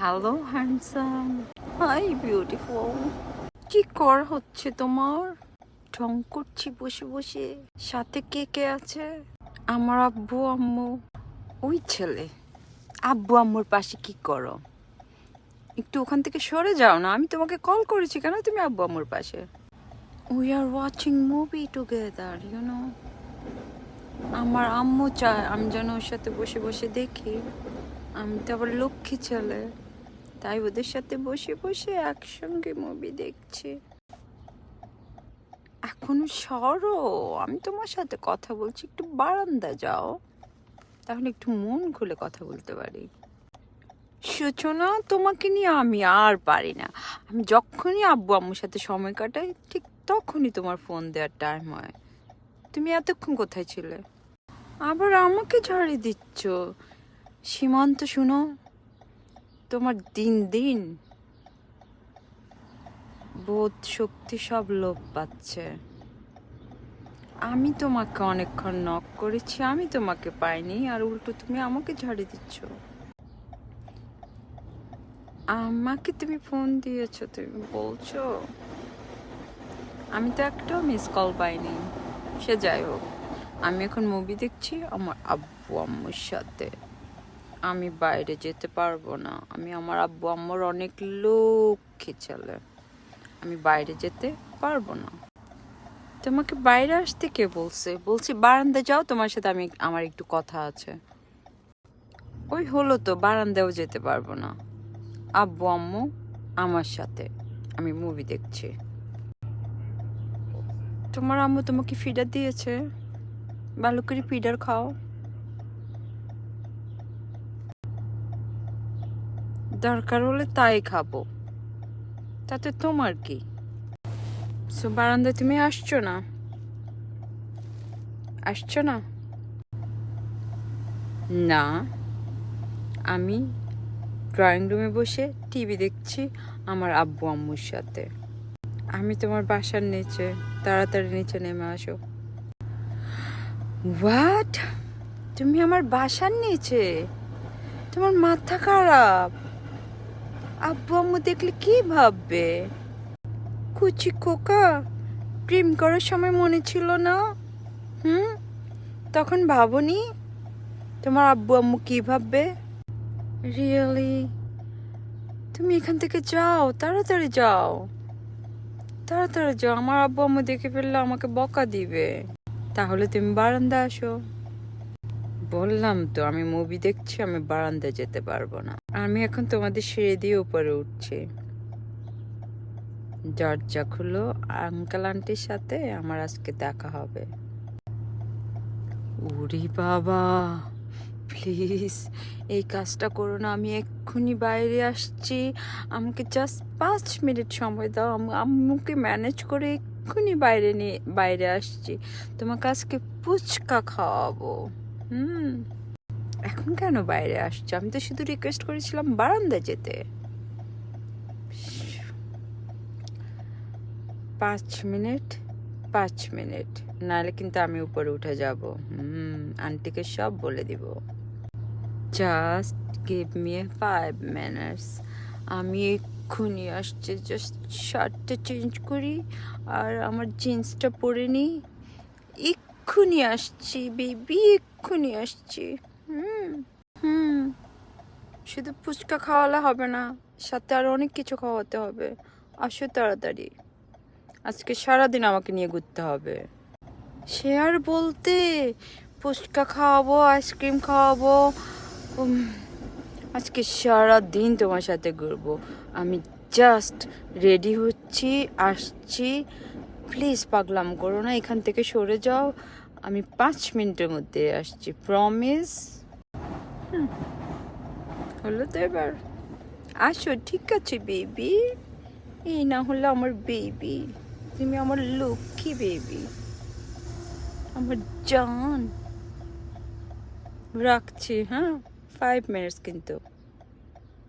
Hello handsome, hi beautiful. কি কর হচ্ছে তোমার? ঢং করছি বসে বসে। সাথে কে কে আছে? আমার আব্বু আম্মু। ওই ছেলে, আব্বু আম্মুর পাশে কি করো? একটু ওখান থেকে সরে যাও না। আমি তোমাকে কল করেছি, কেন তুমি আব্বু আম্মুর পাশে? We are watching movie together, আমার আম্মু চায় আমি যেন ওর সাথে বসে বসে দেখি। আমি তো আবার লক্ষ্মী ছেলে, তাই ওদের সাথে বসে বসে একসঙ্গে মুভি দেখছি। এখনো সরো, আমি তোমার সাথে কথা বলছি। একটু বারান্দা যাও, তাহলে একটু মন খুলে কথা বলতে পারি। সূচনা, তোমাকে নিয়ে আমি আর পারি না। আমি যখনই আব্বু আম্মুর সাথে সময় কাটাই, ঠিক তখনই তোমার ফোন দেওয়ার টাইম হয়। তুমি এতক্ষণ কোথায় ছিলে? আবার আমাকে ঝাড়ি দিচ্ছ। সীমান্ত, শুনো, তোমার দিন দিন বোধ শক্তি সব লোপ পাচ্ছে। আমি তোমাকে অনেকক্ষণ নক করেছি, আমি তোমাকে পাইনি, আর উল্টো তুমি আমাকে ঝাড়ি দিচ্ছ। আমাকে তুমি ফোন দিয়েছো, তুমি বলছো? আমি তো একটাও মিস কল পাইনি। সে যাই হোক, আমি এখন মুভি দেখছি আমার আব্বু আম্মুর সাথে। আমি বাইরে যেতে পারবো না। আমি আমার আব্বু আম্মুর অনেক লক্ষ্মী ছেলে, আমি বাইরে যেতে পারবো না। তোমাকে বাইরে আসতে কে বলছে? বলছি বারান্দা যাও, তোমার সাথে আমার একটু কথা আছে। ওই হলো তো, বারান্দাও যেতে পারবো না। আব্বু আম্মু আমার সাথে, আমি মুভি দেখছি। তোমার আম্মু তোমাকে ফিডার দিয়েছে? ভালো করে ফিডার খাও। দরকার হলে তাই খাবো, তাতে তোমার কি? সো বারান্দায় তুমি আসছো না? আসছো না? না, আমি ড্রয়িং রুমে বসে টিভি দেখছি আমার আব্বু আম্মুর সাথে। আমি তোমার বাসার নিচে, তাড়াতাড়ি নিচে নেমে আসো। হোয়াট? তুমি আমার বাসার নিচে? তোমার মাথা খারাপ? আব্বু আম্মু দেখলে কি ভাববে? কুচি খোকা, প্রেম করার সময় মনে ছিল না? তখন ভাবনি তোমার আব্বু আম্মু কি ভাববে? রিয়েলি? তুমি এখান থেকে যাও, তাড়াতাড়ি যাও, তাড়াতাড়ি যাও। আমার আব্বু আম্মু দেখে ফেললে আমাকে বকা দিবে। তাহলে তুমি বারান্দা আসো। বললাম তো আমি মুভি দেখছি, আমি বারান্দায় যেতে পারবো না। আমি এখন তোমাদের সিঁড়ি দিয়ে উপরে উঠছি। দরজা খুলো, আঙ্কেল আন্টির সাথে আমার আজকে দেখা হবে। উরি বাবা, প্লিজ এই কাজটা করো না। আমি এক্ষুনি বাইরে আসছি, আমাকে জাস্ট 5 মিনিট সময় দাও। আমি আম্মুকে ম্যানেজ করে এক্ষুনি বাইরে আসছি। তোমাকে আজকে ফুচকা খাওয়াবো। এখন কেন বাইরে আসছো? আমি তো শুধু রিকোয়েস্ট করেছিলাম বারান্দায় যেতে। 5 মিনিট, 5 মিনিট, নাহলে কিন্তু আমি উপরে উঠে যাব। আন্টিকে সব বলে দিব। Just give me 5 minutes. আমি এক্ষুনি আসছি। জাস্ট শার্টটা চেঞ্জ করি আর আমার জিন্সটা পরে নিই। এক্ষুনি আসছি বেবি, এক্ষুনি আসছি। হুম শুধু ফুচকা খাওয়ালে হবে না, সাথে আর অনেক কিছু খাওয়াতে হবে। আসো তাড়াতাড়ি, আজকে সারাদিন আমাকে নিয়ে ঘুরতে হবে। সে আর বলতে, ফুচকা খাওয়াবো, আইসক্রিম খাওয়াবো। আজকে সারাদিন তোমার সাথে ঘুরবো। আমি জাস্ট রেডি হচ্ছি, আসছি। প্লিজ পাগলাম করো না, এখান থেকে সরে যাও। আমি 5 মিনিটের মধ্যে আসছি, প্রমিস। হলো তো এবার? আসো, ঠিক আছে বেবি। এই না হলে আমার বেবি, তুমি আমার লক্ষ্মী বেবি, আমার জান। রাখছি, হ্যাঁ, 5 মিনিটস কিন্তু।